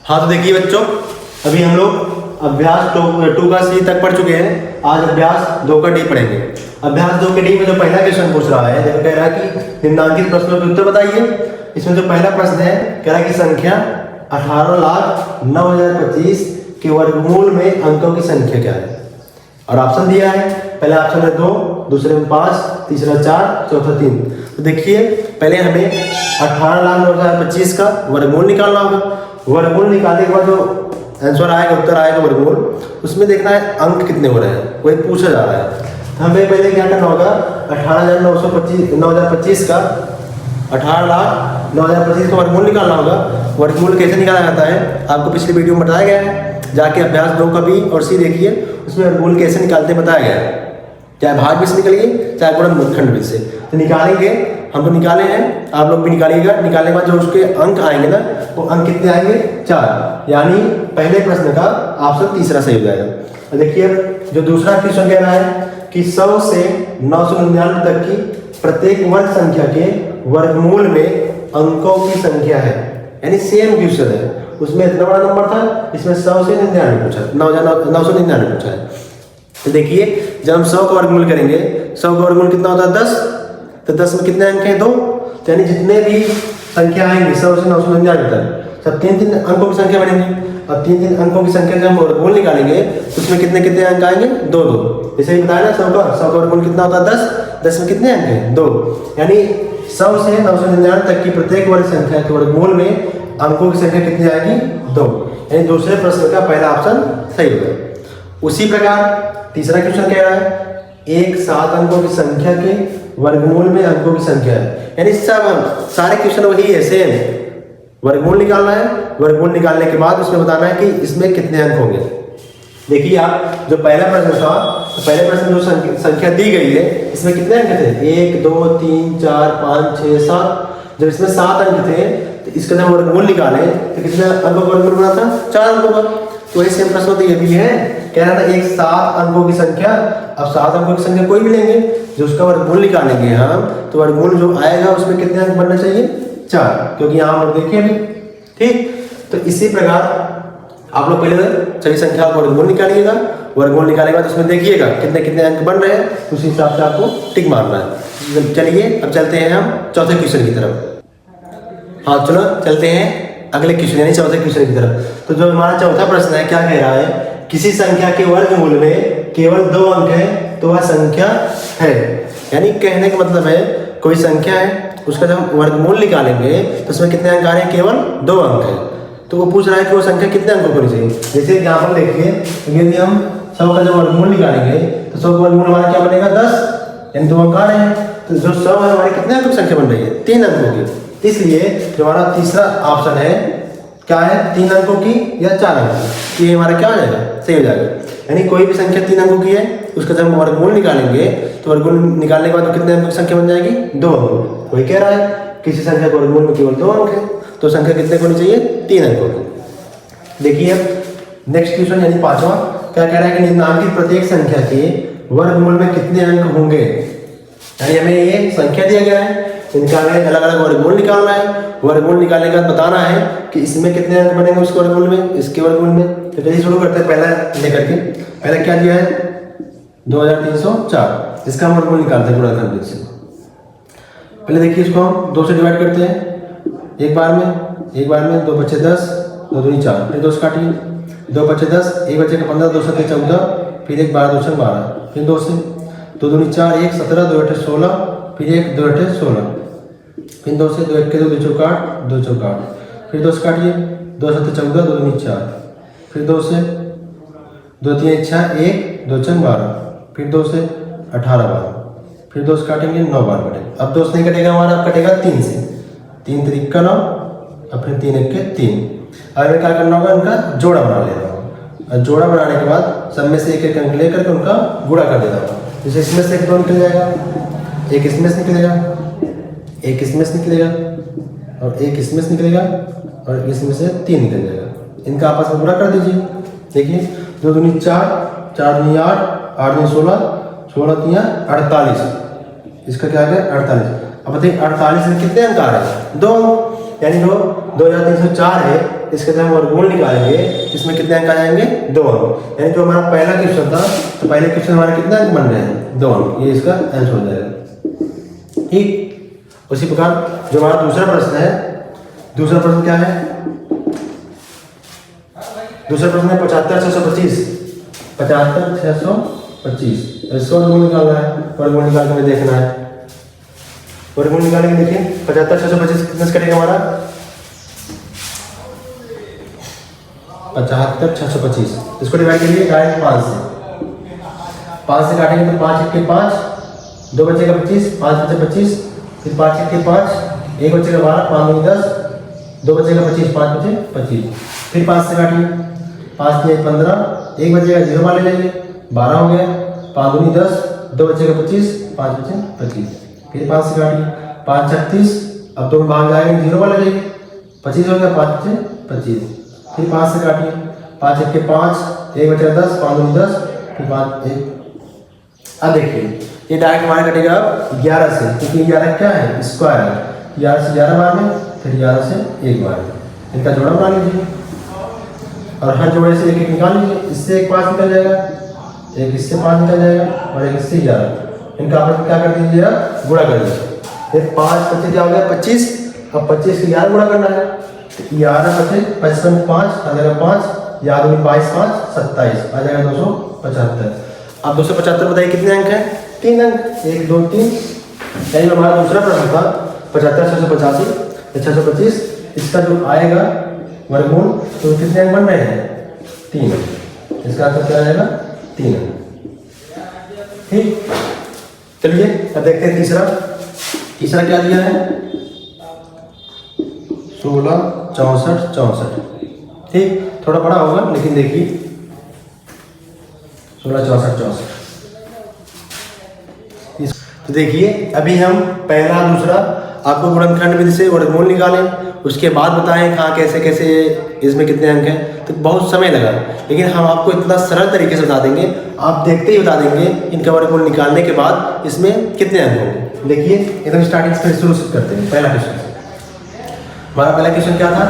हाँ तो देखिए बच्चों, अभी हम लोग अभ्यास 2 का सी तक पढ़ चुके हैं। आज अभ्यास 2 का डी पढ़ेंगे। अभ्यास 2 के डी में जो पहला क्वेश्चन पूछ रहा है, देखो कह रहा है कि निम्नांकित प्रश्नों के उत्तर बताइए। इसमें जो पहला प्रश्न है, कह रहा है कि संख्या 18,09,025 के वर्गमूल में अंकों की संख्या क्या है। और ऑप्शन दिया है, पहला ऑप्शन है 2, दूसरे में 5, तीसरा 4, चौथा 3। तो देखिए पहले हमें 18,09,025 का वर्गमूल निकालना होगा। वर्गमूल निकालने के बाद जो आंसर आएगा, उत्तर आएगा वर्गमूल, उसमें देखना है अंक कितने हो रहे हैं, वही पूछा जा रहा है। तो हमें पहले क्या करना होगा, 18,925 का 18,09,025 का वर्गमूल निकालना होगा। वर्गमूल कैसे निकाला जाता है आपको पिछली वीडियो में बताया गया है, जाके अभ्यास 2 का बी और सी देखिए, उसमें वर्गमूल कैसे निकालते बताया गया है। चाहे भाज्य से निकलिए चाहे गुणनखंड से, तो निकालेंगे। हम तो निकाले हैं, आप लोग भी निकालिएगा। निकालने के बाद जो उसके अंक आएंगे ना, वो अंक कितने आएंगे, 4। यानी पहले प्रश्न का ऑप्शन तीसरा सही हो जाएगा। और देखिए जो दूसरा क्वेश्चन कह रहा है कि 100 से 999 तक की प्रत्येक वर्ग संख्या के वर्गमूल में अंकों की संख्या है। यानी सेम क्वेश्चन है, उसमें इतना बड़ा नंबर था, इसमें 100 से 99 पूछा, 999 पूछा है। तो देखिए जब हम 100 का वर्गमूल करेंगे, 100 का वर्गमूल कितना होता है, 10। तो 10 में कितने अंक हैं, 2। तो यानी जितने भी संख्या आएंगी 100 से 999 तक, सब 3-3 अंकों की संख्या बनेंगी। और 3-3 अंकों की संख्या जब हम वर्गमूल निकालेंगे तो उसमें कितने अंक आएंगे, 2-2। जैसे ही बताया ना, 100 का वर्गमूल कितना होता है, 10। 10 में कितने अंक हैं, 2। यानी 100 से 999 तक की प्रत्येक वर्ग संख्या के वर्गमूल में अंकों की संख्या कितनी आएगी, 2। यानी दूसरे प्रश्न का पहला ऑप्शन सही होगा। उसी प्रकार तीसरा क्वेश्चन कह रहा है, एक 7 अंकों की संख्या के वर्गमूल में अंकों की संख्या है। यानी सब सारे क्वेश्चन वही है, सेम। वर्गमूल निकालना है, वर्गमूल निकालने के बाद उसमें बताना है कि इसमें कितने अंक होंगे। देखिए आप जो पहला प्रश्न था, तो पहले प्रश्न जो संख्या दी गई है, इसमें कितने अंक थे, 1, 2, 3, 4, 5, 6, 7। जब इसमें 7 अंक थे तो इसका जब वर्गमूल निकाले तो कितने अंकों का वर्गमूल बना था, 4 अंकों का। तो वही सेम प्रश्न तो ये भी है, कह रहा था एक 7 अंकों की संख्या। अब 7 अंकों की संख्या कोई भी लेंगे, जो उसका वर्गमूल निकालेंगे हम, तो वर्गमूल जो आएगा उसमें कितने अंक बनना चाहिए, 4, क्योंकि यहाँ हम लोग देखिए अभी। ठीक, तो इसी प्रकार आप लोग पहले सभी संख्या का वर्गमूल निकालिएगा। वर्गमूल निकालने के बाद उसमें देखिएगा कितने अंक बन रहे हैं, उस हिसाब से आपको टिक मारना है। चलिए अब चलते हैं हम चौथे क्वेश्चन की तरफ। हाँ चलो चलते हैं अगले क्वेश्चन यानी चौथे क्वेश्चन की तरफ। तो जो हमारा चौथा प्रश्न है, क्या कह रहा है, किसी संख्या के वर्गमूल में केवल 2 अंक है तो वह संख्या है। यानी कहने का मतलब है कोई संख्या है, उसका जब हम वर्गमूल निकालेंगे तो उसमें कितने अंक आ रहे हैं, केवल 2 अंक है। तो वो पूछ रहा है कि वो संख्या कितने अंकों की होनी चाहिए। जैसे एग्जाम्पल देखिए, यदि हम 100 का जब वर्गमूल निकालेंगे तो 100 का वर्गमूल हमारा क्या बनेगा, 10। यानी 2 अंक आ रहे हैं। तो जो 100 है हमारी कितने अंकों की संख्या बन रही है, 3 अंकों की। इसलिए जो हमारा तीसरा ऑप्शन है क्या है, 3 अंकों की या 4 अंकों की, ये हमारा क्या हो जाएगा, सही हो जाएगा। यानी कोई भी संख्या 3 अंकों की है, उसका जब हम वर्गमूल निकालेंगे तो वर्गमूल निकालने के बाद कितने अंकों की संख्या बन जाएगी, 2 अंक। वही कह रहा है किसी संख्या के वर्गमूल में केवल 2 अंक है, तो संख्या कितने को होनी चाहिए, 3 अंकों की। देखिए नेक्स्ट क्वेश्चन यानी 5वां, क्या कह रहा है कि निम्नांकित प्रत्येक संख्या के वर्गमूल में कितने अंक होंगे। यानी हमें ये संख्या दिया गया है, इनका हमें अलग अलग वर्गमूल निकालना है। वर्गमूल निकालने के बाद बताना है कि इसमें कितने अंक बनेंगे, उसके वर्गमूल में, इसके वर्गमूल में। तो चलिए शुरू करते हैं पहला लेकर के। पहला क्या दिया है, 2304, इसका हम वर्गमूल निकालते हैं गुणनखंड से। पहले देखिए इसको हम 2 से डिवाइड करते हैं एक बार में 2 बचे 10, 2 दूनी 4, फिर 2 से काटिए, 2 बचे 10, 1 बचे 15, 2 सत्ते 14, फिर 1 12, 2 छंग 12, फिर 2 से 2 दूनी 4, 1 17, 2 8 16, फिर 1 2 8 16, फिर 2 से 2 1 के 2 2 चौक 8, 2 चौक 8, फिर 2 से काटिए, 2 7 14, 2 दूनी 4, फिर 2 से 2 3 6 1, 2 छंग 12, फिर 2 से 18 12, फिर 2 से काटेंगे 9 बार कटेगा। अब 2 से नहीं कटेगा हमारा, कटेगा 3 से, 3 3 का 9, और फिर 3 1 के 3। अब हमें क्या करना होगा, इनका जोड़ा बना लेना होगा। और जोड़ा बनाने के बाद सब में से एक अंक लेकर के उनका गुणा कर देना होगा। जैसे इसमें से 1 2 निकल जाएगा, एक इसमें से निकलेगा, एक इसमें से निकलेगा, और एक इसमें से निकलेगा, और इसमें से 3 निकल जाएगा। इनका आपस में गुणा कर दीजिए। देखिए 2 दूनी 4, 4 दूनी 8, 8 दूनी 16, 16 3 48, इसका क्या आ गया 48। अब बताइए 48 में कितने अंक आ रहे हैं, 2 अंक। यानी जो 2304 है, इसके जब हम वर्गमूल निकालेंगे इसमें कितने अंक आ जाएंगे? 2 अंक। यानी जो हमारा पहला क्वेश्चन था, तो पहले क्वेश्चन हमारे कितने अंक बन रहे हैं? 2 अंक। ये इसका आंसर हो जाएगा। ठीक। उसी प्रकार जो हमारा दूसरा प्रश्न है, दूसरा प्रश्न क्या है? दूसरा प्रश्न है 75,625। 75,625 इसको वर्गमूल निकालना है। वर्गमूल निकाल के हमें देखना है। वर्गमूल निकालेंगे। देखिए 75,625 कितने से करेगा हमारा? 75,625 इसको डिवाइड करिए डायरेक्ट 5 से। 5 से काटेंगे तो 5 1 के 5, 2 बचेगा 25, 5 बचे 25, फिर 5 1 के 5, 1 बचेगा 12, 5 दूनी 10, 2 बचेगा 25, 5 बचे 25, फिर 5 से काटिए, 5 3 15, 1 बचेगा 0 वाले लेंगे, 12 हो गया, 5 दूनी 10, 2 बचेगा 25, 5 बचे 25, फिर 5 से काटिए, 5 36, अब 2 में भाग जाएंगे 0 वाले लेंगे, 25 हो गया, 5 बचे 25, फिर 5 से काटिए, 5 1 के 5, 1 बचेगा 10, 5 दूनी 10, फिर 5 1। अब देखिए ये डायरेक्ट हमारा कटेगा 11 से, क्योंकि 11 क्या है? स्क्वायर है। 11 से 11 बार में, फिर 11 से 1 बार में, इनका जोड़ा बना लीजिए और हर जोड़े से 1 1 निकाल लीजिए। इससे 1 5 निकल जाएगा, एक इससे 5 निकल जाएगा और एक इससे 11। इनका आपस में क्या कर दीजिएगा? गुणा कर दीजिए। फिर 5 25 क्या हो गया? 25। अब 25 से 11 गुणा करना है, 11 बचे 55 5 आ जाएगा 5, याद में 22 5 27 आ जाएगा 275। अब 275 बताइए कितने अंक हैं? 3 अंक। 1 2 3। यानी हमारा दूसरा प्रश्न था 75,685 625, इसका जो आएगा वर्गमूल तो कितने अंक बन रहे हैं? 3 अंक। इसका आंसर क्या आएगा? 3 अंक। ठीक। चलिए अब देखते हैं तीसरा। तीसरा क्या दिया है? 16 64 64। ठीक, थोड़ा बड़ा होगा लेकिन देखिए 16 64 64। तो देखिए अभी हम पहला दूसरा आपको गुणनखंड विधि से वर्गमूल निकालें, उसके बाद बताएं कहाँ कैसे कैसे इसमें कितने अंक हैं। तो बहुत समय लगा, लेकिन हम आपको इतना सरल तरीके से बता देंगे, आप देखते ही बता देंगे इनका वर्गमूल निकालने के बाद इसमें कितने अंक होंगे। देखिए एकदम स्टार्टिंग से शुरू करते हैं। पहला क्वेश्चन, हमारा पहला क्वेश्चन क्या था?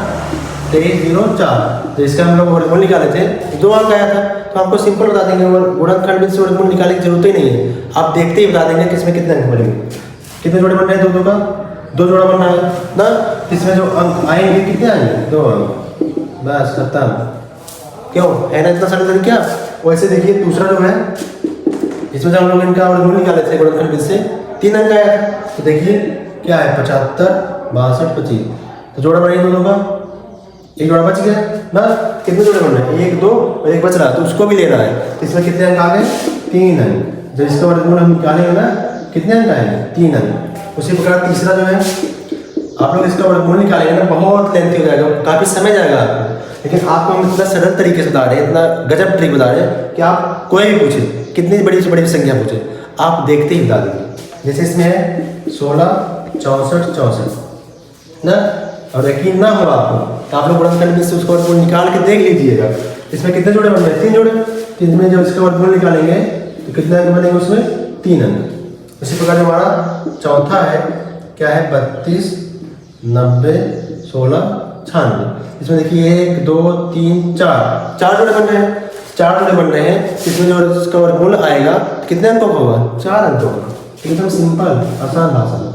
2304। तो इसका हम लोग वर्गमूल निकाले थे, 2 अंक आया था। तो आपको सिंपल बता देंगे, गुणनखंड विधि से वर्गमूल निकालने की जरूरत ही नहीं है, आप देखते ही बता देंगे कि इसमें कितने अंक बनेंगे। कितने जोड़े बन रहे हैं? 2 का 2 जोड़ा बनना है ना। इसमें जो अंक आएंगे कितने आएंगे? 2 अंक। बस खत्म। क्यों है ना इतना सरल तरीका। वैसे देखिए दूसरा जो है, इसमें जब हम लोग इनका वर्गमूल निकाले थे गुणनखंड विधि से, 3 अंक आया था। तो देखिए क्या है? 75 62 25। तो जोड़ा बनेगा 2 का, एक जोड़ा बच गया ना। कितने जोड़े बन रहे हैं? 1 2 और एक बच रहा है, तो उसको भी लेना है। तो इसमें कितने अंक आ गए? 3 अंक। जब इसका वर्गमूल हम निकालेंगे ना, कितने अंक आएंगे? 3 अंक। उसी प्रकार तीसरा जो है, आप लोग इसका वर्गमूल निकालेंगे ना, बहुत लेंथी हो जाएगा, काफ़ी समय जाएगा आपको, लेकिन आपको हम इतना सरल तरीके से बता रहे हैं, इतना गजब ट्रिक बता रहे हैं कि आप कोई भी पूछे, कितनी बड़ी से बड़ी संख्या पूछे, आप देखते ही बता देंगे। जैसे इसमें है 16 64 64 ना, और यकीन ना हो आपको तो आप लोग गुणनखंड विधि से उसका वर्गमूल निकाल के देख लीजिएगा। इसमें कितने जोड़े बन रहे हैं? 3 जोड़े। तो इसमें जब इसका वर्गमूल निकालेंगे तो कितने अंक बनेंगे? उसमें 3 अंक। इसी प्रकार हमारा चौथा है, क्या है? 32 90 16 96। इसमें देखिए 1 2 3 4 जोड़े बन रहे हैं। 4 जोड़े बन रहे हैं। इसमें जो इसका वर्गमूल आएगा कितने अंकों का होगा? 4 अंकों का। एकदम सिंपल आसान भाषा में,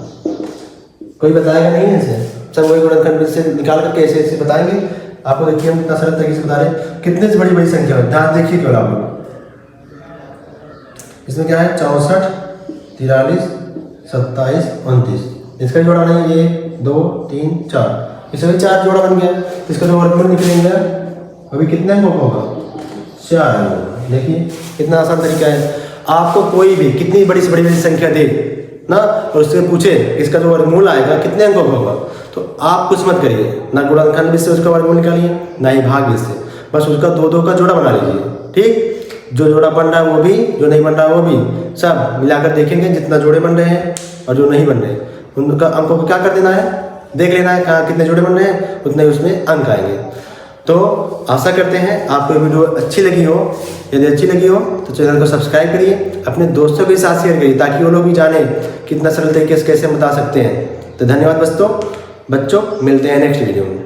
कोई बताएगा नहीं है इसे, सब वही गुणनखंड विधि से निकाल करके ऐसे ऐसे बताएंगे आपको। देखिए हम कितना सरल तरीके से बता रहे हैं, कितने से बड़ी बड़ी संख्या है, ध्यान देखिए केवल आप लोग। इसमें क्या है? 64 43 27 29। इसका जोड़ा नहीं, 1 2 3 4, इसमें भी 4 जोड़ा बन गया। इसका जो वर्गमूल निकलेंगे अभी कितने अंकों का होगा? 4 अंकों। देखिए कितना आसान तरीका है। आपको कोई भी कितनी बड़ी से बड़ी संख्या दे ना और उससे पूछे इसका जो वर्गमूल आएगा कितने अंकों का होगा, तो आप कुछ मत करिए, ना गुणनखंड विधि से उसका वर्गमूल निकालिए, ना ही भाग विधि से, बस उसका 2 2 का जोड़ा बना लीजिए। ठीक, जो जोड़ा बन रहा है वो भी, जो नहीं बन रहा है वो भी, सब मिलाकर देखेंगे जितना जोड़े बन रहे हैं और जो नहीं बन रहे हैं उनका अंकों को क्या कर देना है? देख लेना है कहाँ कितने जोड़े बन रहे हैं, उतने उसमें अंक आएंगे। तो आशा करते हैं आपको वीडियो अच्छी लगी हो। यदि अच्छी लगी हो तो चैनल को सब्सक्राइब करिए, अपने दोस्तों के साथ शेयर करिए ताकि वो लोग भी जाने कितना सरल तरीके से कैसे बता सकते हैं। तो धन्यवाद बच्चों, मिलते हैं नेक्स्ट वीडियो में।